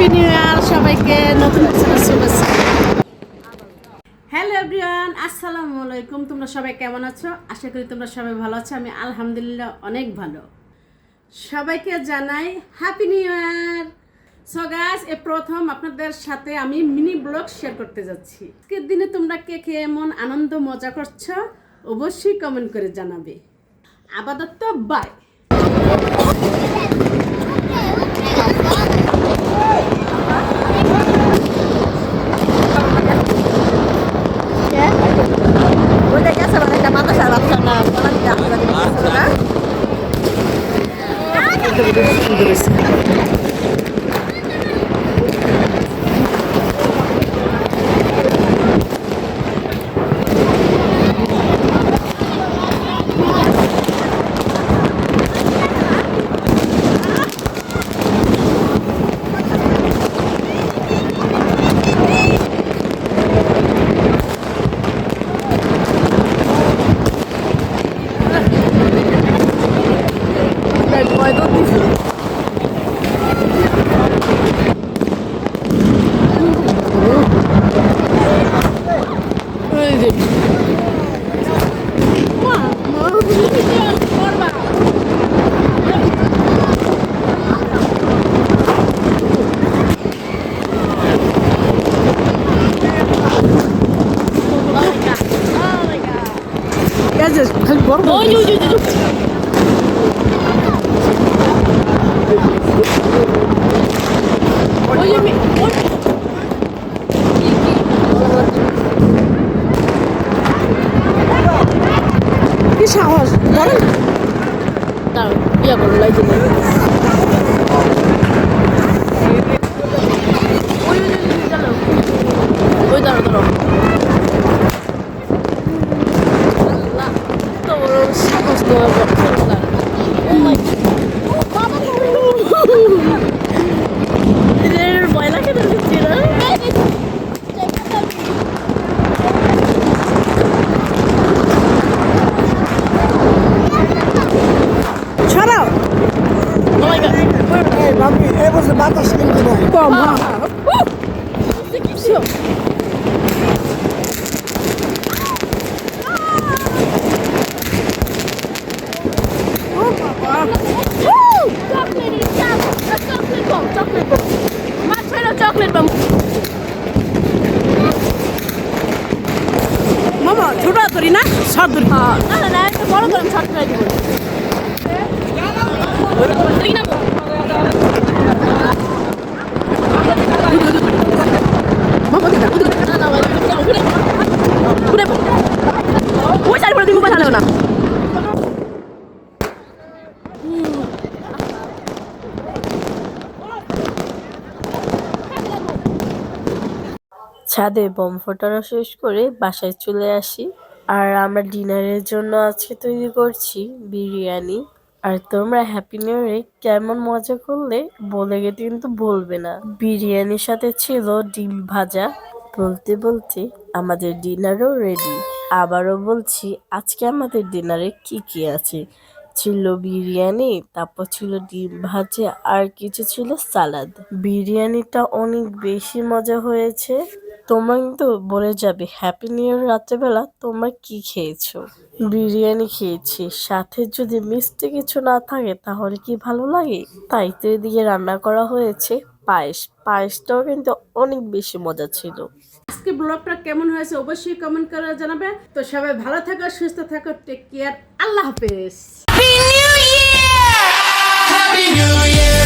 Happy new year সবাইকে, নতুন বছরের শুভেচ্ছা। হ্যালো এভরিওয়ান, আসসালামু আলাইকুম। তোমরা সবাই কেমন আছো? আশা করি তোমরা সবাই ভালো আছো। আমি আলহামদুলিল্লাহ অনেক ভালো। সবাইকে জানাই happy new year. So guys, এই প্রথম আপনাদের সাথে আমি মিনি ব্লগ শেয়ার করতে যাচ্ছি। আজকের দিনে তোমরা কে কে এমন আনন্দ মজা করছো অবশ্যই কমেন্ট করে জানাবে। আপাতত বাই। খালি বড় কি সাহস বলেন, ইয়া করো লাই দিলে ওই দাঁড়ো দাঁড়ো সাহস দেওয়ার ভয় লাগে না দিচ্ছি না। ছড়াও কম মামা ছোট ধরি না সব ধরি না না একটা বড় করে শর্ট করে দিব। ওই চার করে তুমি পাঠালেও না। ছাদে বোম ফোটানো শেষ করে বাসায় চলে আসি। আর আমরা ডিনারের জন্য আজকে তৈরি করছি বিরিয়ানি। আর তোমরা হ্যাপি নিউ ইয়ারে কেমন মজা করলে বলে কিন্তু বলবে না। বিরিয়ানির সাথে ছিল ডিম ভাজা। বলতে বলতে আমাদের ডিনারও রেডি। আবারও বলছি, আজকে আমাদের ডিনারে কি কি আছে। ছিল বিরিয়ানি, তারপর ছিল ডিম ভাজা, আর কিছু ছিল সালাদ। বিরিয়ানিটা অনেক বেশি মজা হয়েছে। তোমরা কিন্তু বলে যাবে হ্যাপি নিউ ইয়ার রাত্রেবেলা তোমরা কি খেয়েছো। বিরিয়ানি খেয়েছি, সাথে যদি মিষ্টি কিছু না থাকে তাহলে কি ভালো লাগে। তাই তো এদিকে রান্না করা হয়েছে পায়েস। পায়েসটাও কিন্তু অনেক বেশি মজা ছিল। আজকে ব্লগটা কেমন হয়েছে অবশ্যই কমেন্ট করে জানাবে। তো সবাই ভালো থাকো, সুস্থ থাকো, টেক কেয়ার, আল্লাহ হাফেজ। Happy New Year! Happy New Year!